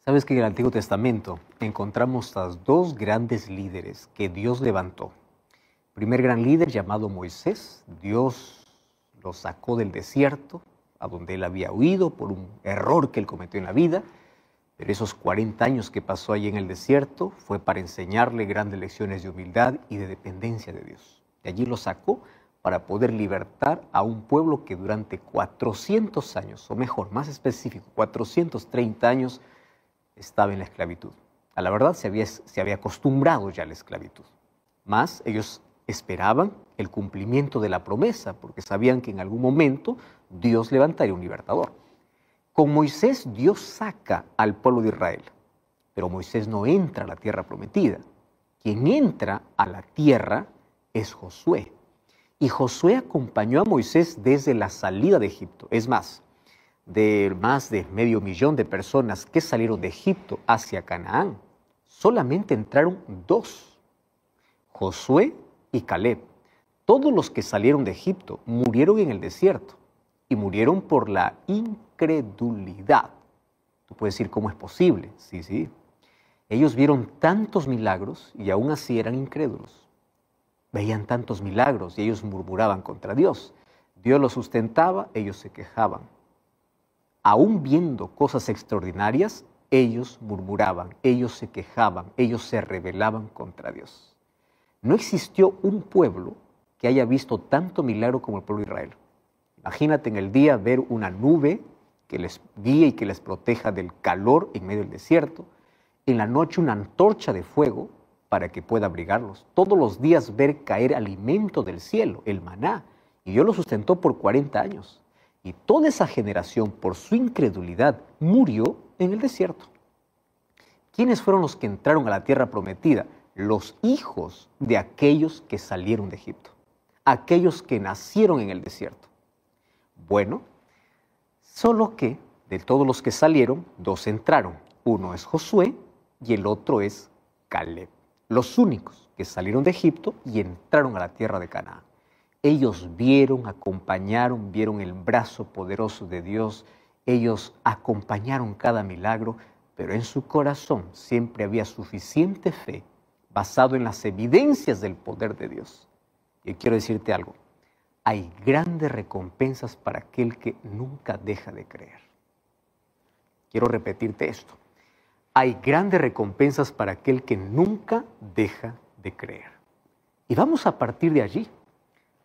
Sabes que en el Antiguo Testamento encontramos a dos grandes líderes que Dios levantó. El primer gran líder llamado Moisés, Dios lo sacó del desierto, a donde él había huido por un error que él cometió en la vida, pero esos 40 años que pasó allí en el desierto fue para enseñarle grandes lecciones de humildad y de dependencia de Dios. De allí lo sacó para poder libertar a un pueblo que durante 400 años, o mejor, más específico, 430 años, estaba en la esclavitud. A la verdad se había acostumbrado ya a la esclavitud. Mas ellos esperaban el cumplimiento de la promesa, porque sabían que en algún momento Dios levantaría un libertador. Con Moisés Dios saca al pueblo de Israel, pero Moisés no entra a la tierra prometida. Quien entra a la tierra es Josué. Y Josué acompañó a Moisés desde la salida de Egipto. Es más de 500,000 de personas que salieron de Egipto hacia Canaán, solamente entraron 2, Josué y Caleb. Todos los que salieron de Egipto murieron en el desierto y murieron por la incredulidad. Tú puedes decir, ¿cómo es posible? Sí. Ellos vieron tantos milagros y aún así eran incrédulos. Veían tantos milagros y ellos murmuraban contra Dios. Dios los sustentaba, ellos se quejaban. Aún viendo cosas extraordinarias, ellos murmuraban, ellos se quejaban, ellos se rebelaban contra Dios. No existió un pueblo que haya visto tanto milagro como el pueblo de Israel. Imagínate en el día ver una nube que les guíe y que les proteja del calor en medio del desierto. En la noche una antorcha de fuego para que pueda abrigarlos. Todos los días ver caer alimento del cielo, el maná. Y Dios lo sustentó por 40 años. Y toda esa generación, por su incredulidad, murió en el desierto. ¿Quiénes fueron los que entraron a la tierra prometida? Los hijos de aquellos que salieron de Egipto, aquellos que nacieron en el desierto. Bueno, solo que de todos los que salieron, 2 entraron. Uno es Josué y el otro es Caleb. Los únicos que salieron de Egipto y entraron a la tierra de Canaán. Ellos vieron, acompañaron, vieron el brazo poderoso de Dios. Ellos acompañaron cada milagro, pero en su corazón siempre había suficiente fe basado en las evidencias del poder de Dios. Y quiero decirte algo, hay grandes recompensas para aquel que nunca deja de creer. Quiero repetirte esto, hay grandes recompensas para aquel que nunca deja de creer. Y vamos a partir de allí,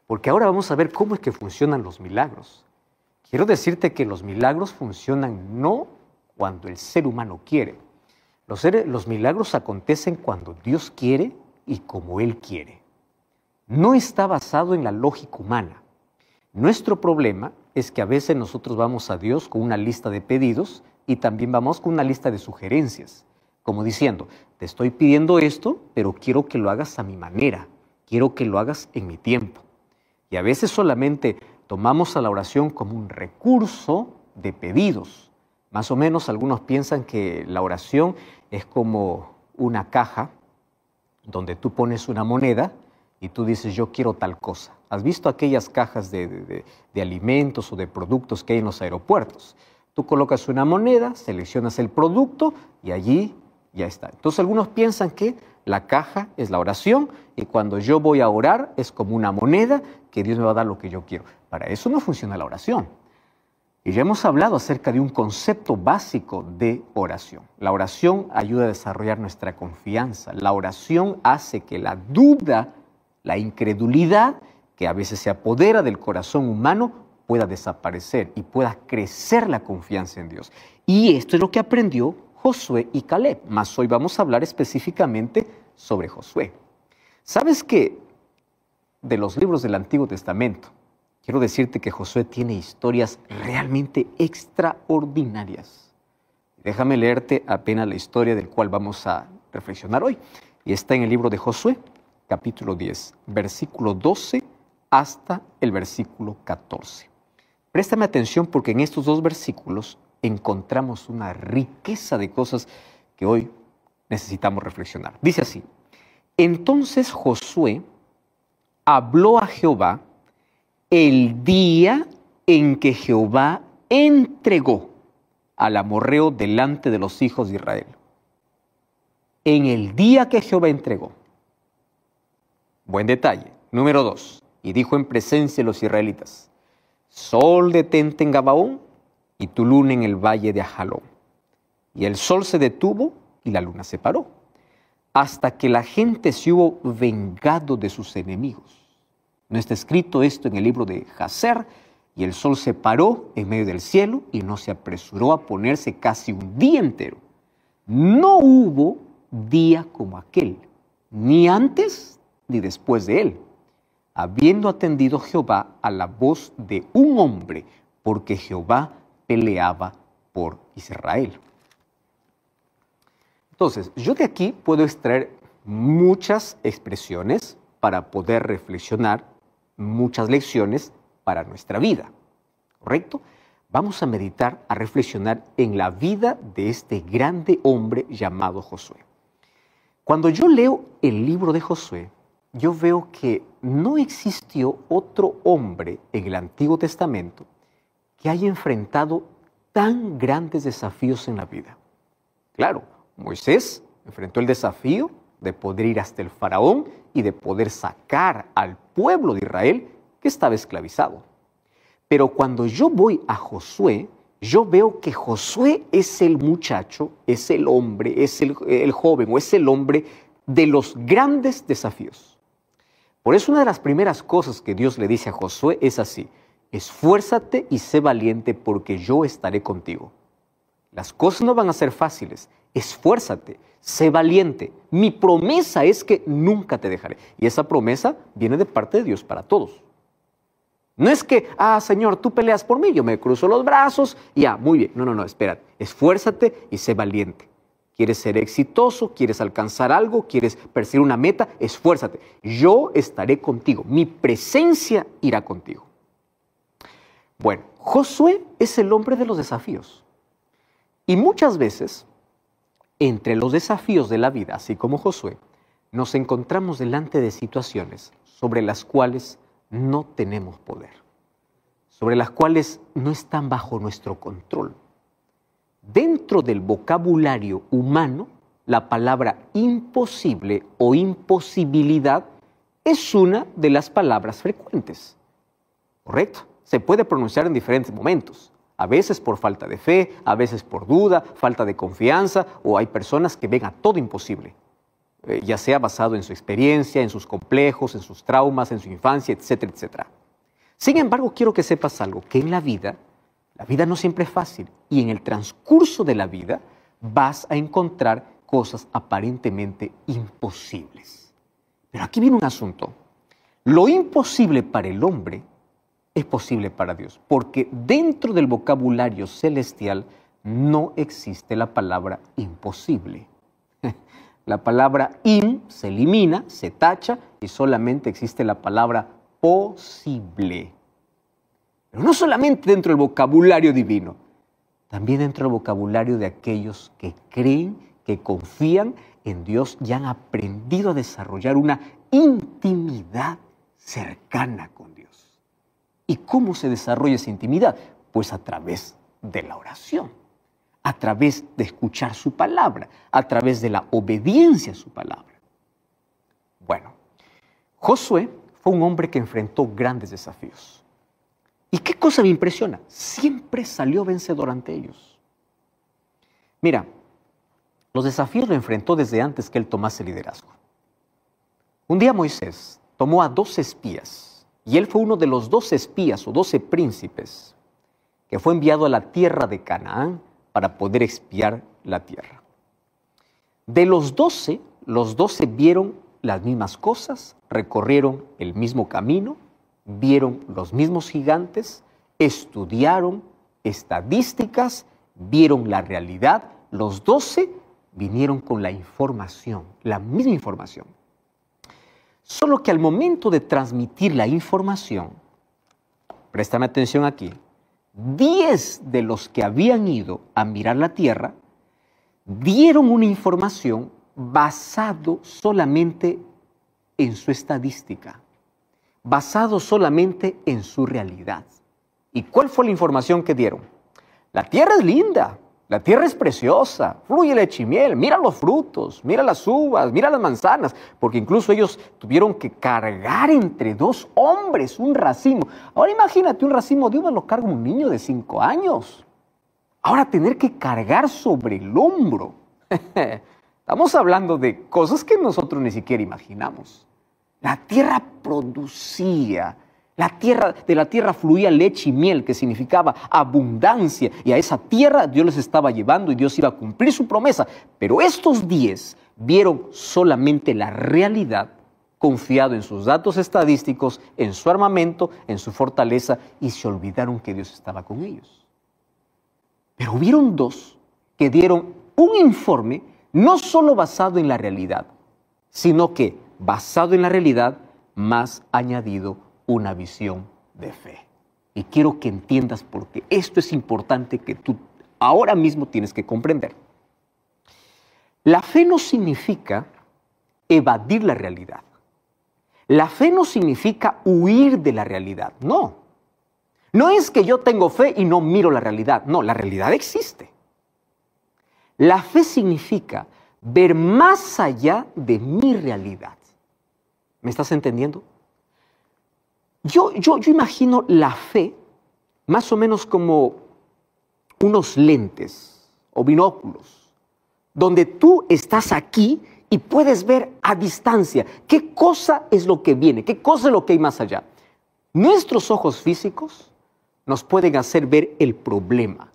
porque ahora vamos a ver cómo es que funcionan los milagros. Quiero decirte que los milagros funcionan no cuando el ser humano quiere. Los milagros acontecen cuando Dios quiere y como Él quiere. No está basado en la lógica humana. Nuestro problema es que a veces nosotros vamos a Dios con una lista de pedidos y también vamos con una lista de sugerencias, como diciendo, te estoy pidiendo esto, pero quiero que lo hagas a mi manera, quiero que lo hagas en mi tiempo. Y a veces solamente tomamos a la oración como un recurso de pedidos. Más o menos algunos piensan que la oración es como una caja donde tú pones una moneda y tú dices, yo quiero tal cosa. ¿Has visto aquellas cajas de alimentos o de productos que hay en los aeropuertos? Tú colocas una moneda, seleccionas el producto y allí ya está. Entonces algunos piensan que la caja es la oración y cuando yo voy a orar es como una moneda que Dios me va a dar lo que yo quiero. Para eso no funciona la oración. Y ya hemos hablado acerca de un concepto básico de oración. La oración ayuda a desarrollar nuestra confianza. La oración hace que la duda, la incredulidad, que a veces se apodera del corazón humano, pueda desaparecer y pueda crecer la confianza en Dios. Y esto es lo que aprendió Josué y Caleb. Mas hoy vamos a hablar específicamente sobre Josué. ¿Sabes que de los libros del Antiguo Testamento, quiero decirte que Josué tiene historias realmente extraordinarias? Déjame leerte apenas la historia del cual vamos a reflexionar hoy. Y está en el libro de Josué, capítulo 10, versículo 12 hasta el versículo 14. Préstame atención porque en estos 2 versículos encontramos una riqueza de cosas que hoy necesitamos reflexionar. Dice así, entonces Josué habló a Jehová el día en que Jehová entregó al amorreo delante de los hijos de Israel. En el día que Jehová entregó. Buen detalle. Número 2. Y dijo en presencia de los israelitas: Sol detente en Gabaón y tu luna en el valle de Ajalón. Y el sol se detuvo y la luna se paró, hasta que la gente se hubo vengado de sus enemigos. No está escrito esto en el libro de Jacer. Y el sol se paró en medio del cielo y no se apresuró a ponerse casi un día entero. No hubo día como aquel, ni antes ni después de él, habiendo atendido Jehová a la voz de un hombre, porque Jehová peleaba por Israel. Entonces, yo de aquí puedo extraer muchas expresiones para poder reflexionar, muchas lecciones para nuestra vida, ¿correcto? Vamos a meditar, a reflexionar en la vida de este grande hombre llamado Josué. Cuando yo leo el libro de Josué, yo veo que no existió otro hombre en el Antiguo Testamento que haya enfrentado tan grandes desafíos en la vida. Claro, Moisés enfrentó el desafío de poder ir hasta el faraón y de poder sacar al pueblo de Israel que estaba esclavizado. Pero cuando yo voy a Josué, yo veo que Josué es el muchacho, es el hombre, es el joven o es el hombre de los grandes desafíos. Por eso una de las primeras cosas que Dios le dice a Josué es así: esfuérzate y sé valiente porque yo estaré contigo. Las cosas no van a ser fáciles. Esfuérzate, sé valiente. Mi promesa es que nunca te dejaré. Y esa promesa viene de parte de Dios para todos. No es que, Señor, tú peleas por mí, yo me cruzo los brazos y ya, muy bien. No, espérate. Esfuérzate y sé valiente. ¿Quieres ser exitoso? ¿Quieres alcanzar algo? ¿Quieres perseguir una meta? Esfuérzate. Yo estaré contigo. Mi presencia irá contigo. Bueno, Josué es el hombre de los desafíos. Y muchas veces, entre los desafíos de la vida, así como Josué, nos encontramos delante de situaciones sobre las cuales no tenemos poder, sobre las cuales no están bajo nuestro control. Dentro del vocabulario humano, la palabra imposible o imposibilidad es una de las palabras frecuentes. ¿Correcto? Se puede pronunciar en diferentes momentos. A veces por falta de fe, a veces por duda, falta de confianza, o hay personas que ven a todo imposible. Ya sea basado en su experiencia, en sus complejos, en sus traumas, en su infancia, etcétera, etcétera. Sin embargo, quiero que sepas algo, que en la vida no siempre es fácil, y en el transcurso de la vida vas a encontrar cosas aparentemente imposibles. Pero aquí viene un asunto. Lo imposible para el hombre es posible para Dios, porque dentro del vocabulario celestial no existe la palabra imposible. La palabra se elimina, se tacha y solamente existe la palabra posible. Pero no solamente dentro del vocabulario divino, también dentro del vocabulario de aquellos que creen, que confían en Dios y han aprendido a desarrollar una intimidad cercana con Dios. ¿Y cómo se desarrolla esa intimidad? Pues a través de la oración, a través de escuchar su palabra, a través de la obediencia a su palabra. Bueno, Josué fue un hombre que enfrentó grandes desafíos. ¿Y qué cosa me impresiona? Siempre salió vencedor ante ellos. Mira, los desafíos lo enfrentó desde antes que él tomase liderazgo. Un día Moisés tomó a 12 espías, y él fue uno de los 12 espías o 12 príncipes que fue enviado a la tierra de Canaán para poder espiar la tierra. De los 12 vieron las mismas cosas, recorrieron el mismo camino, vieron los mismos gigantes, estudiaron estadísticas, vieron la realidad. Los 12 vinieron con la información, la misma información. Solo que al momento de transmitir la información, préstame atención aquí, 10 de los que habían ido a mirar la tierra dieron una información basado solamente en su estadística, basado solamente en su realidad. ¿Y cuál fue la información que dieron? La tierra es linda, La tierra es preciosa, fluye leche y miel, mira los frutos, mira las uvas, mira las manzanas, porque incluso ellos tuvieron que cargar entre 2 hombres un racimo. Ahora imagínate, un racimo de uvas lo carga un niño de 5 años. Ahora tener que cargar sobre el hombro. Estamos hablando de cosas que nosotros ni siquiera imaginamos. La tierra producía. De la tierra fluía leche y miel, que significaba abundancia, y a esa tierra Dios les estaba llevando y Dios iba a cumplir su promesa. Pero estos 10 vieron solamente la realidad, confiado en sus datos estadísticos, en su armamento, en su fortaleza, y se olvidaron que Dios estaba con ellos. Pero hubieron 2 que dieron un informe no solo basado en la realidad, sino que basado en la realidad, más añadido una visión de fe. Y quiero que entiendas porque esto es importante que tú ahora mismo tienes que comprender. La fe no significa evadir la realidad. La fe no significa huir de la realidad, no. No es que yo tengo fe y no miro la realidad, no, la realidad existe. La fe significa ver más allá de mi realidad. ¿Me estás entendiendo? Yo imagino la fe más o menos como unos lentes o binóculos, donde tú estás aquí y puedes ver a distancia qué cosa es lo que viene, qué cosa es lo que hay más allá. Nuestros ojos físicos nos pueden hacer ver el problema,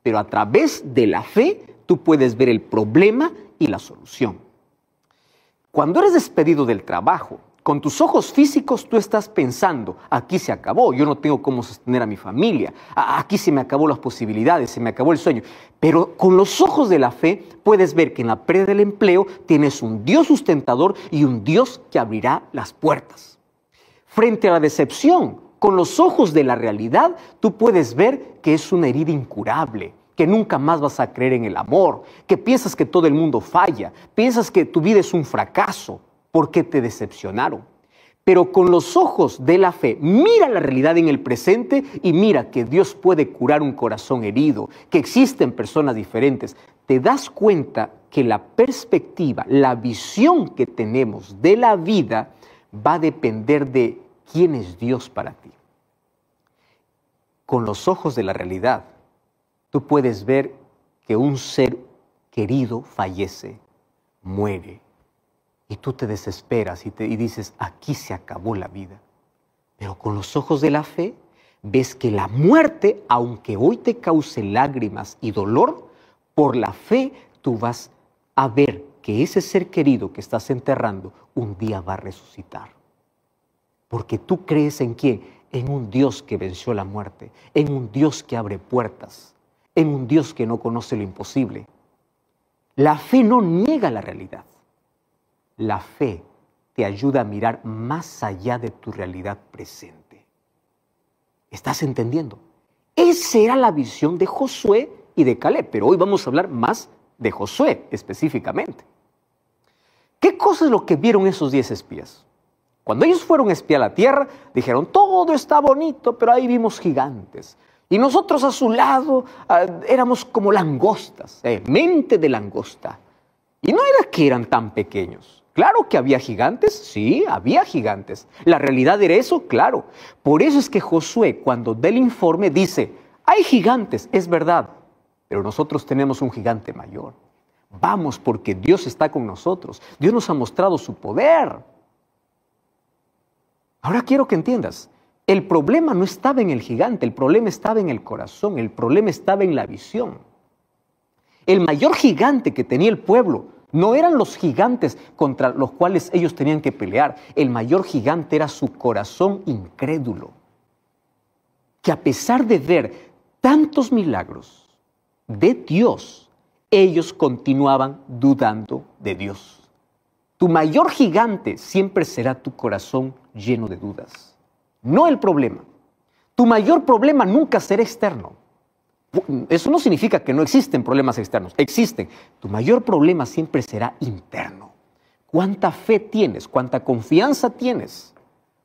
pero a través de la fe tú puedes ver el problema y la solución. Cuando eres despedido del trabajo, con tus ojos físicos tú estás pensando, aquí se acabó, yo no tengo cómo sostener a mi familia, aquí se me acabó las posibilidades, se me acabó el sueño. Pero con los ojos de la fe puedes ver que en la pérdida del empleo tienes un Dios sustentador y un Dios que abrirá las puertas. Frente a la decepción, con los ojos de la realidad, tú puedes ver que es una herida incurable, que nunca más vas a creer en el amor, que piensas que todo el mundo falla, piensas que tu vida es un fracaso, porque te decepcionaron. Pero con los ojos de la fe, mira la realidad en el presente y mira que Dios puede curar un corazón herido, que existen personas diferentes. Te das cuenta que la perspectiva, la visión que tenemos de la vida va a depender de quién es Dios para ti. Con los ojos de la realidad, tú puedes ver que un ser querido fallece, muere. Y tú te desesperas y dices, aquí se acabó la vida. Pero con los ojos de la fe, ves que la muerte, aunque hoy te cause lágrimas y dolor, por la fe tú vas a ver que ese ser querido que estás enterrando un día va a resucitar. Porque tú crees en quién, en un Dios que venció la muerte, en un Dios que abre puertas, en un Dios que no conoce lo imposible. La fe no niega la realidad. La fe te ayuda a mirar más allá de tu realidad presente. ¿Estás entendiendo? Esa era la visión de Josué y de Caleb, pero hoy vamos a hablar más de Josué específicamente. ¿Qué cosa es lo que vieron esos 10 espías? Cuando ellos fueron a espiar la tierra, dijeron, todo está bonito, pero ahí vimos gigantes. Y nosotros a su lado éramos como langostas, mente de langosta. Y no era que eran tan pequeños. Claro que había gigantes, sí, había gigantes. La realidad era eso, claro. Por eso es que Josué, cuando da el informe, dice, hay gigantes, es verdad, pero nosotros tenemos un gigante mayor. Vamos, porque Dios está con nosotros. Dios nos ha mostrado su poder. Ahora quiero que entiendas, el problema no estaba en el gigante, el problema estaba en el corazón, el problema estaba en la visión. El mayor gigante que tenía el pueblo no eran los gigantes contra los cuales ellos tenían que pelear. El mayor gigante era su corazón incrédulo, que a pesar de ver tantos milagros de Dios, ellos continuaban dudando de Dios. Tu mayor gigante siempre será tu corazón lleno de dudas, no el problema. Tu mayor problema nunca será externo. Eso no significa que no existen problemas externos, existen. Tu mayor problema siempre será interno. ¿Cuánta fe tienes? ¿Cuánta confianza tienes?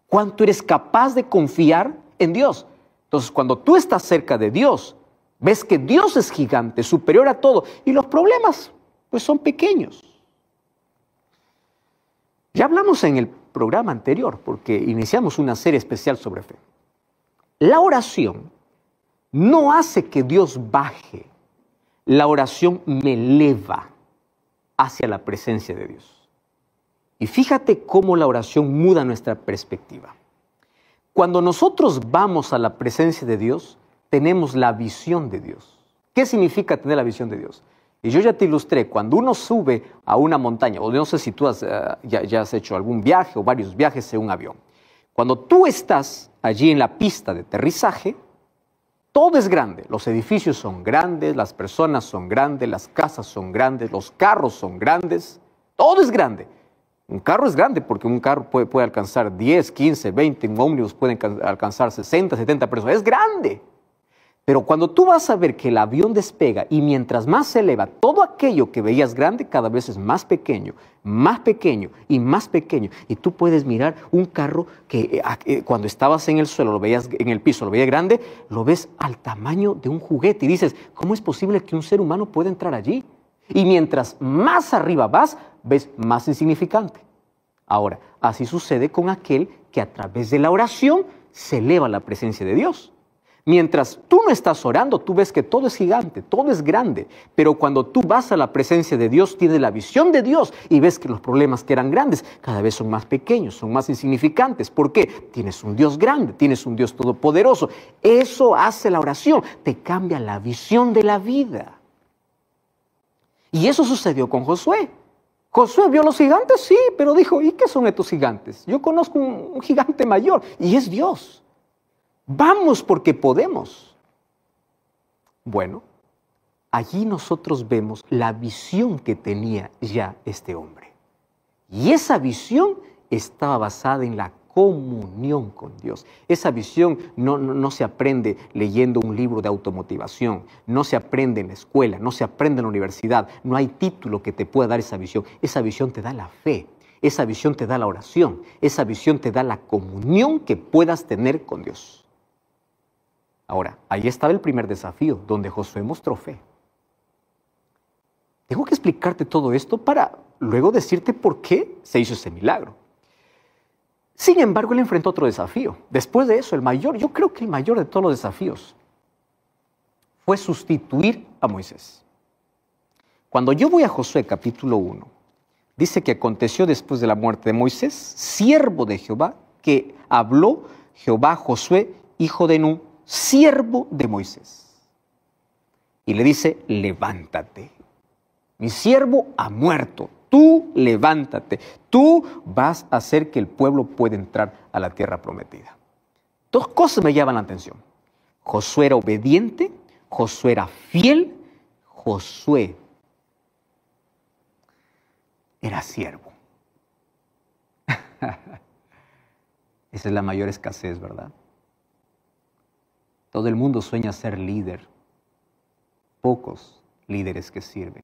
¿Cuánto eres capaz de confiar en Dios? Entonces, cuando tú estás cerca de Dios, Ves que Dios es gigante, superior a todo, y los problemas pues son pequeños. Ya hablamos en el programa anterior, porque iniciamos una serie especial sobre fe. La oración no hace que Dios baje, la oración me eleva hacia la presencia de Dios. Y fíjate cómo la oración muda nuestra perspectiva. Cuando nosotros vamos a la presencia de Dios, tenemos la visión de Dios. ¿Qué significa tener la visión de Dios? Y yo ya te ilustré, cuando uno sube a una montaña, o no sé si tú ya has hecho algún viaje o varios viajes en un avión. Cuando tú estás allí en la pista de aterrizaje, todo es grande. Los edificios son grandes, las personas son grandes, las casas son grandes, los carros son grandes. Todo es grande. Un carro es grande porque un carro puede alcanzar 10, 15, 20, un ómnibus puede alcanzar 60, 70 personas. Es grande. Pero cuando tú vas a ver que el avión despega y mientras más se eleva, todo aquello que veías grande cada vez es más pequeño y más pequeño. Y tú puedes mirar un carro que cuando estabas en el suelo, lo veías en el piso, lo veías grande, lo ves al tamaño de un juguete y dices, ¿cómo es posible que un ser humano pueda entrar allí? Y mientras más arriba vas, ves más insignificante. Ahora, así sucede con aquel que a través de la oración se eleva a la presencia de Dios. Mientras tú no estás orando, tú ves que todo es gigante, todo es grande. Pero cuando tú vas a la presencia de Dios, tienes la visión de Dios y ves que los problemas que eran grandes cada vez son más pequeños, son más insignificantes. ¿Por qué? Tienes un Dios grande, tienes un Dios todopoderoso. Eso hace la oración, te cambia la visión de la vida. Y eso sucedió con Josué. Josué vio los gigantes, sí, pero dijo, ¿y qué son estos gigantes? Yo conozco un gigante mayor y es Dios. Vamos porque podemos. Bueno, allí nosotros vemos la visión que tenía ya este hombre. Y esa visión estaba basada en la comunión con Dios. Esa visión no se aprende leyendo un libro de automotivación, no se aprende en la escuela, no se aprende en la universidad, no hay título que te pueda dar esa visión. Esa visión te da la fe, esa visión te da la oración, esa visión te da la comunión que puedas tener con Dios. Ahora, ahí estaba el primer desafío, donde Josué mostró fe. Tengo que explicarte todo esto para luego decirte por qué se hizo ese milagro. Sin embargo, él enfrentó otro desafío. Después de eso, yo creo que el mayor de todos los desafíos fue sustituir a Moisés. Cuando yo voy a Josué capítulo 1, dice que aconteció después de la muerte de Moisés, siervo de Jehová, que habló Jehová a Josué, hijo de Nun, siervo de Moisés. Y le dice, levántate. Mi siervo ha muerto. Tú levántate. Tú vas a hacer que el pueblo pueda entrar a la tierra prometida. Dos cosas me llaman la atención. Josué era obediente, Josué era fiel, Josué era siervo. Esa es la mayor escasez, ¿verdad? Todo el mundo sueña ser líder. Pocos líderes que sirven.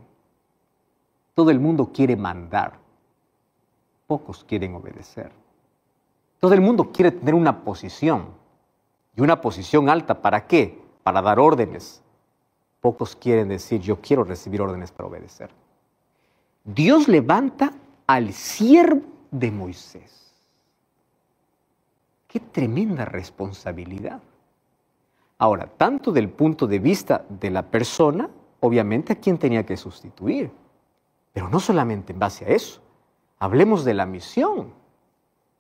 Todo el mundo quiere mandar. Pocos quieren obedecer. Todo el mundo quiere tener una posición. Y una posición alta, ¿para qué? Para dar órdenes. Pocos quieren decir, yo quiero recibir órdenes para obedecer. Dios levanta al siervo de Moisés. ¡Qué tremenda responsabilidad! Ahora, tanto del punto de vista de la persona, obviamente a quien tenía que sustituir. Pero no solamente en base a eso. Hablemos de la misión.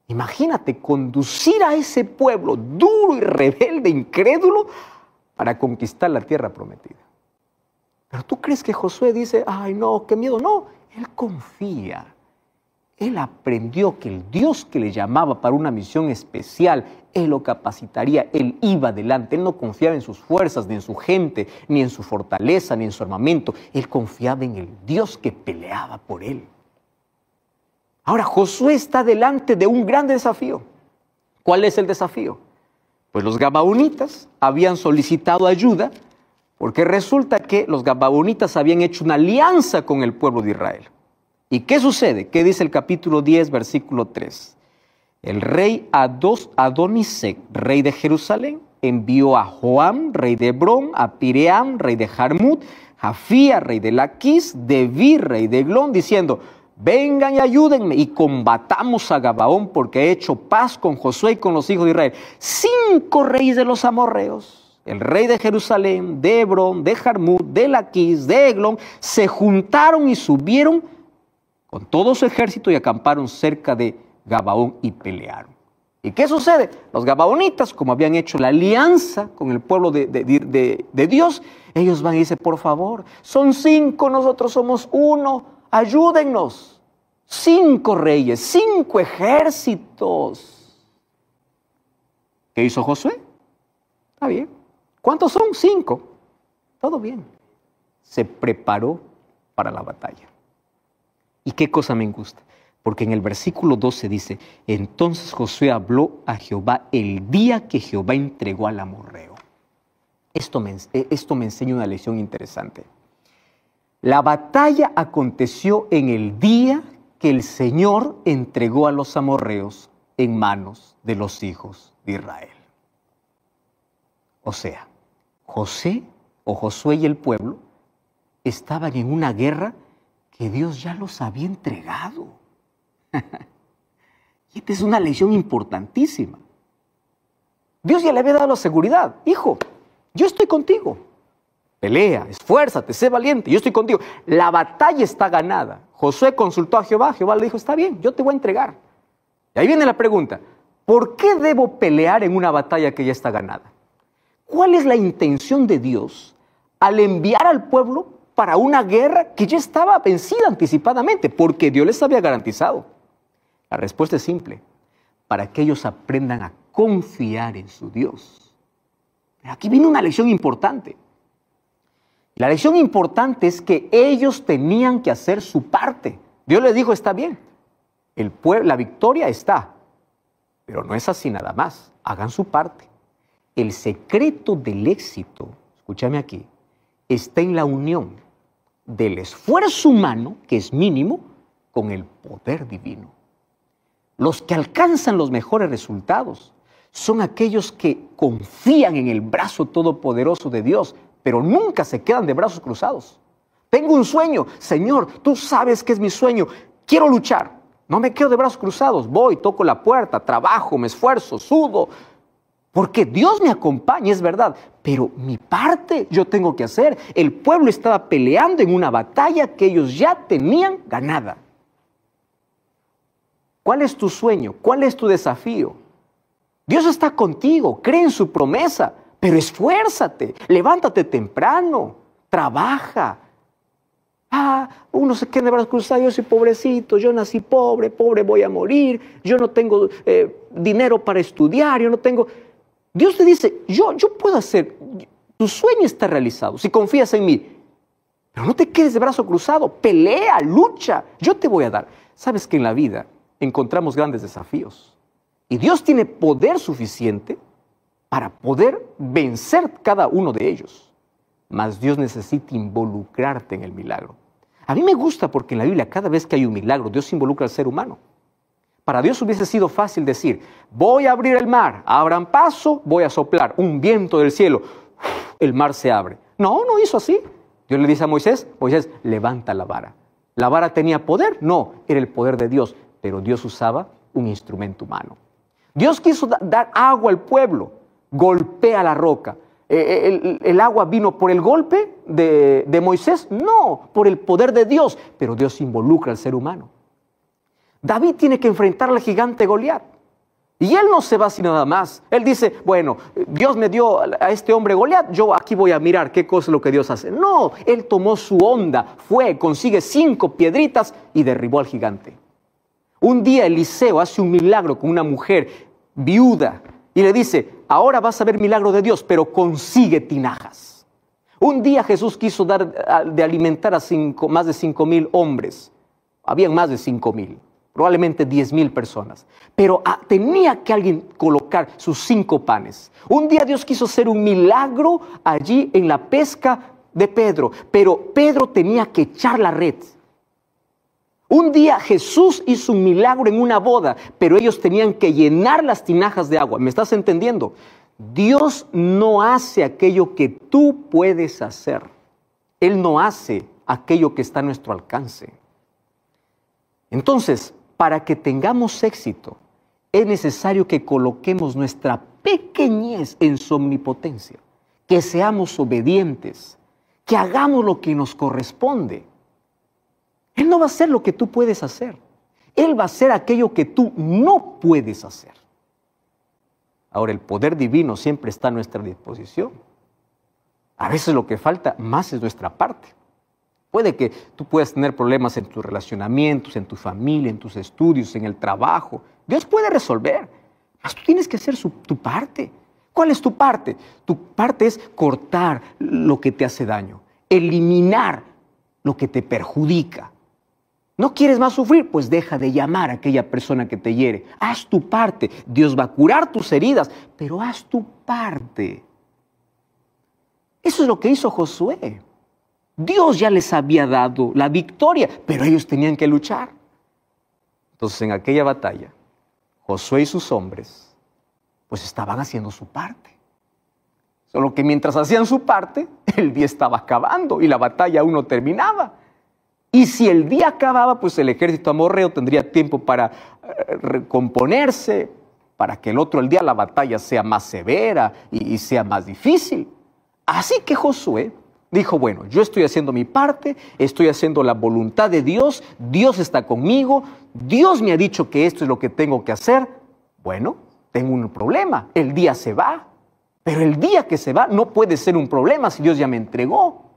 Imagínate conducir a ese pueblo duro y rebelde, incrédulo, para conquistar la tierra prometida. Pero tú crees que Josué dice, ay no, qué miedo. No, él confía. Él aprendió que el Dios que le llamaba para una misión especial, Él lo capacitaría, Él iba adelante. Él no confiaba en sus fuerzas, ni en su gente, ni en su fortaleza, ni en su armamento. Él confiaba en el Dios que peleaba por él. Ahora, Josué está delante de un gran desafío. ¿Cuál es el desafío? Pues los gabaonitas habían solicitado ayuda porque resulta que los gabaonitas habían hecho una alianza con el pueblo de Israel. ¿Y qué sucede? ¿Qué dice el capítulo 10, versículo 3? El rey Adonisec, rey de Jerusalén, envió a Joam, rey de Hebrón, a Piream, rey de Jarmut, Jafía, rey de Laquis, Debir, rey de Eglón, diciendo: vengan y ayúdenme y combatamos a Gabaón, porque he hecho paz con Josué y con los hijos de Israel. 5 reyes de los amorreos, el rey de Jerusalén, de Hebrón, de Jarmut, de Laquis, de Eglón, se juntaron y subieron con todo su ejército y acamparon cerca de Gabaón y pelearon. ¿Y qué sucede? Los gabaonitas, como habían hecho la alianza con el pueblo de Dios, ellos van y dicen: por favor, son 5, nosotros somos 1, ayúdennos. 5 reyes, 5 ejércitos. ¿Qué hizo Josué? Está bien. ¿Cuántos son? 5. Todo bien. Se preparó para la batalla. ¿Y qué cosa me gusta? Porque en el versículo 12 dice: entonces Josué habló a Jehová el día que Jehová entregó al amorreo. Esto me enseña una lección interesante. La batalla aconteció en el día que el Señor entregó a los amorreos en manos de los hijos de Israel. O sea, Josué y el pueblo estaban en una guerra que Dios ya los había entregado. Y esta es una lección importantísima. Dios ya le había dado la seguridad: hijo, yo estoy contigo. Pelea, esfuérzate, sé valiente, yo estoy contigo. La batalla está ganada. Josué consultó a Jehová, Jehová le dijo: está bien, yo te voy a entregar. Y ahí viene la pregunta: ¿por qué debo pelear en una batalla que ya está ganada? ¿Cuál es la intención de Dios al enviar al pueblo para una guerra que ya estaba vencida anticipadamente? Porque Dios les había garantizado. La respuesta es simple: para que ellos aprendan a confiar en su Dios. Pero aquí viene una lección importante. La lección importante es que ellos tenían que hacer su parte. Dios les dijo: está bien, la victoria está, pero no es así nada más. Hagan su parte. El secreto del éxito, escúchame aquí, está en la unión del esfuerzo humano, que es mínimo, con el poder divino. Los que alcanzan los mejores resultados son aquellos que confían en el brazo todopoderoso de Dios, pero nunca se quedan de brazos cruzados. Tengo un sueño: Señor, tú sabes que es mi sueño, quiero luchar. No me quedo de brazos cruzados, voy, toco la puerta, trabajo, me esfuerzo, sudo, porque Dios me acompaña, es verdad, pero mi parte yo tengo que hacer. El pueblo estaba peleando en una batalla que ellos ya tenían ganada. ¿Cuál es tu sueño? ¿Cuál es tu desafío? Dios está contigo, cree en su promesa, pero esfuérzate, levántate temprano, trabaja. Uno se queda de brazos cruzados: yo soy pobrecito, yo nací pobre, pobre voy a morir, yo no tengo dinero para estudiar, yo no tengo... Dios te dice: yo puedo hacer, tu sueño está realizado, si confías en mí. Pero no te quedes de brazo cruzado, pelea, lucha, yo te voy a dar. Sabes que en la vida encontramos grandes desafíos y Dios tiene poder suficiente para poder vencer cada uno de ellos. Mas Dios necesita involucrarte en el milagro. A mí me gusta porque en la Biblia cada vez que hay un milagro, Dios involucra al ser humano. Para Dios hubiese sido fácil decir: voy a abrir el mar, abran paso, voy a soplar un viento del cielo, el mar se abre. No hizo así. Dios le dice a Moisés: Moisés, levanta la vara. ¿La vara tenía poder? No, era el poder de Dios, pero Dios usaba un instrumento humano. Dios quiso dar agua al pueblo: golpea la roca. ¿El agua vino por el golpe de Moisés? No, por el poder de Dios, pero Dios involucra al ser humano. David tiene que enfrentar al gigante Goliat. Y él no se va así nada más. Él dice: bueno, Dios me dio a este hombre Goliat, yo aquí voy a mirar qué cosa es lo que Dios hace. No, él tomó su onda, consigue 5 piedritas y derribó al gigante. Un día Eliseo hace un milagro con una mujer viuda y le dice: ahora vas a ver milagro de Dios, pero consigue tinajas. Un día Jesús quiso dar de alimentar a más de 5,000 hombres. Habían más de 5,000. Probablemente 10,000 personas. Pero tenía que alguien colocar sus 5 panes. Un día Dios quiso hacer un milagro allí en la pesca de Pedro, pero Pedro tenía que echar la red. Un día Jesús hizo un milagro en una boda, pero ellos tenían que llenar las tinajas de agua. ¿Me estás entendiendo? Dios no hace aquello que tú puedes hacer. Él no hace aquello que está a nuestro alcance. Entonces, para que tengamos éxito, es necesario que coloquemos nuestra pequeñez en su omnipotencia, que seamos obedientes, que hagamos lo que nos corresponde. Él no va a hacer lo que tú puedes hacer. Él va a hacer aquello que tú no puedes hacer. Ahora, el poder divino siempre está a nuestra disposición. A veces lo que falta más es nuestra parte. Puede que tú puedas tener problemas en tus relacionamientos, en tu familia, en tus estudios, en el trabajo. Dios puede resolver, mas tú tienes que hacer tu parte. ¿Cuál es tu parte? Tu parte es cortar lo que te hace daño, eliminar lo que te perjudica. ¿No quieres más sufrir? Pues deja de llamar a aquella persona que te hiere. Haz tu parte. Dios va a curar tus heridas, pero haz tu parte. Eso es lo que hizo Josué. Dios ya les había dado la victoria, pero ellos tenían que luchar. Entonces, en aquella batalla, Josué y sus hombres, pues estaban haciendo su parte. Solo que mientras hacían su parte, el día estaba acabando y la batalla aún no terminaba. Y si el día acababa, pues el ejército amorreo tendría tiempo para recomponerse, para que el día la batalla sea más severa y sea más difícil. Así que Josué dijo, bueno, yo estoy haciendo mi parte, estoy haciendo la voluntad de Dios, Dios está conmigo, Dios me ha dicho que esto es lo que tengo que hacer. Bueno, tengo un problema, el día se va, pero el día que se va no puede ser un problema si Dios ya me entregó.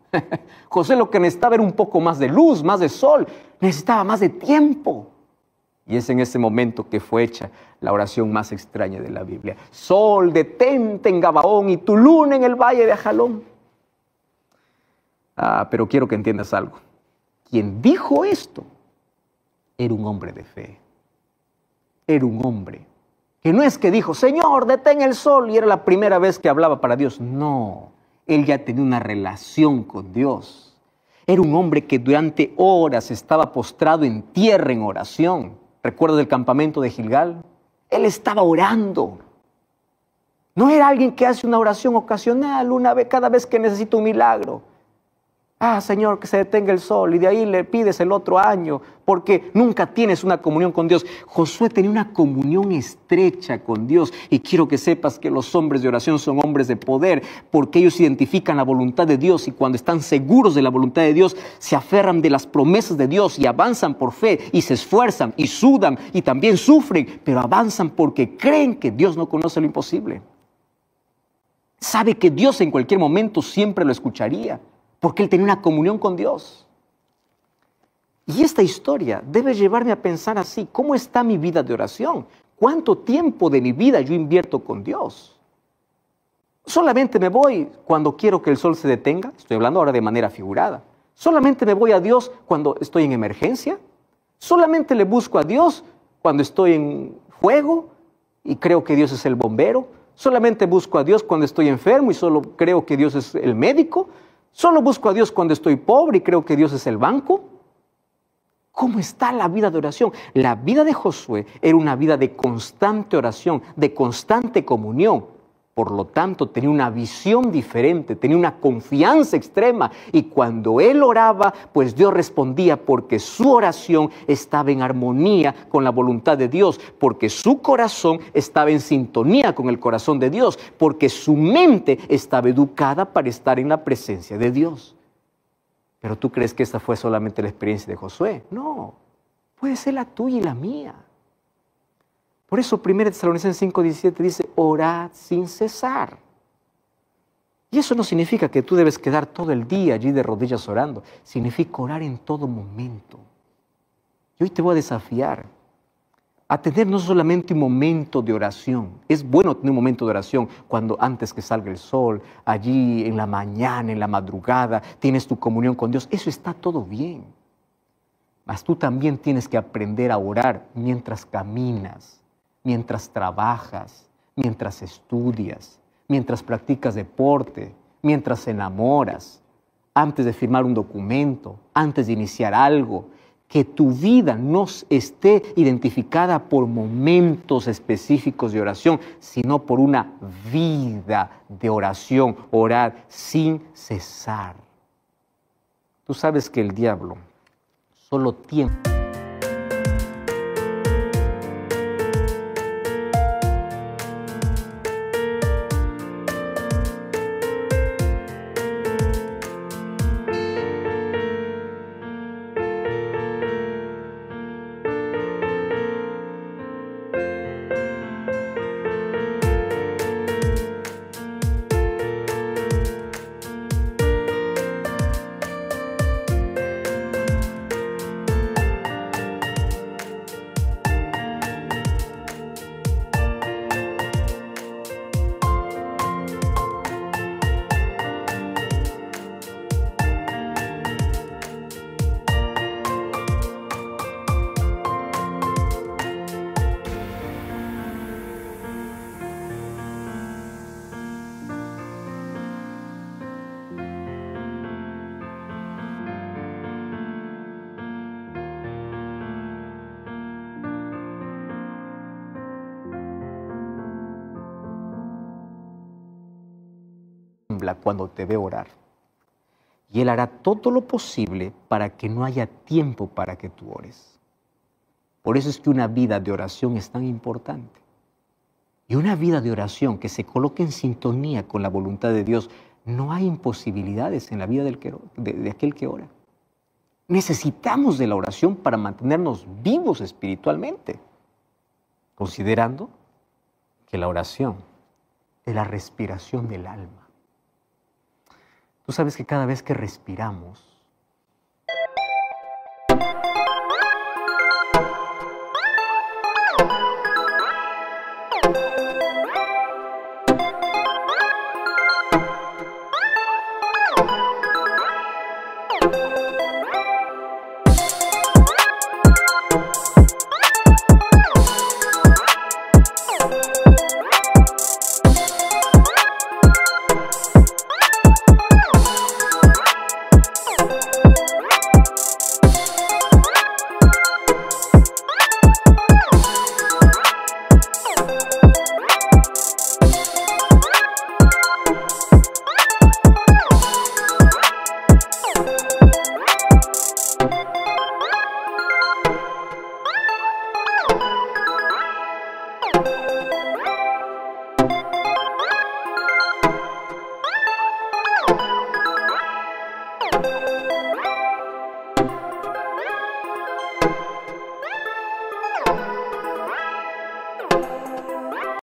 José lo que necesitaba era un poco más de luz, más de sol, necesitaba más de tiempo. Y es en ese momento que fue hecha la oración más extraña de la Biblia. Sol, detente en Gabaón y tu luna en el valle de Ajalón. Pero quiero que entiendas algo. Quien dijo esto era un hombre de fe. Era un hombre que no es que dijo, Señor, detén el sol, y era la primera vez que hablaba para Dios. No. Él ya tenía una relación con Dios. Era un hombre que durante horas estaba postrado en tierra en oración. ¿Recuerdas el campamento de Gilgal? Él estaba orando. No era alguien que hace una oración ocasional, una vez, cada vez que necesita un milagro. Señor, que se detenga el sol, y de ahí le pides el otro año, porque nunca tienes una comunión con Dios. Josué tenía una comunión estrecha con Dios, y quiero que sepas que los hombres de oración son hombres de poder, porque ellos identifican la voluntad de Dios, y cuando están seguros de la voluntad de Dios, se aferran de las promesas de Dios, y avanzan por fe, y se esfuerzan, y sudan, y también sufren, pero avanzan porque creen que Dios no conoce lo imposible. Sabe que Dios en cualquier momento siempre lo escucharía, porque él tenía una comunión con Dios. Y esta historia debe llevarme a pensar así, ¿cómo está mi vida de oración? ¿Cuánto tiempo de mi vida yo invierto con Dios? ¿Solamente me voy cuando quiero que el sol se detenga? Estoy hablando ahora de manera figurada. ¿Solamente me voy a Dios cuando estoy en emergencia? ¿Solamente le busco a Dios cuando estoy en fuego y creo que Dios es el bombero? ¿Solamente busco a Dios cuando estoy enfermo y solo creo que Dios es el médico? ¿Solo busco a Dios cuando estoy pobre y creo que Dios es el banco? ¿Cómo está la vida de oración? La vida de Josué era una vida de constante oración, de constante comunión. Por lo tanto, tenía una visión diferente, tenía una confianza extrema. Y cuando él oraba, pues Dios respondía porque su oración estaba en armonía con la voluntad de Dios, porque su corazón estaba en sintonía con el corazón de Dios, porque su mente estaba educada para estar en la presencia de Dios. ¿Pero tú crees que esta fue solamente la experiencia de Josué? No, puede ser la tuya y la mía. Por eso 1 Tesalonicenses 5:17 dice, orad sin cesar. Y eso no significa que tú debes quedar todo el día allí de rodillas orando. Significa orar en todo momento. Y hoy te voy a desafiar a tener no solamente un momento de oración. Es bueno tener un momento de oración cuando antes que salga el sol, allí en la mañana, en la madrugada, tienes tu comunión con Dios. Eso está todo bien. Mas tú también tienes que aprender a orar mientras caminas, mientras trabajas, mientras estudias, mientras practicas deporte, mientras enamoras, antes de firmar un documento, antes de iniciar algo. que tu vida no esté identificada por momentos específicos de oración, sino por una vida de oración, orar sin cesar. Tú sabes que el diablo solo tiene cuando te ve orar. Y Él hará todo lo posible para que no haya tiempo para que tú ores. Por eso es que una vida de oración es tan importante. Y una vida de oración que se coloque en sintonía con la voluntad de Dios, no hay imposibilidades en la vida de aquel que ora. Necesitamos de la oración para mantenernos vivos espiritualmente, considerando que la oración es la respiración del alma. Tú sabes que cada vez que respiramos,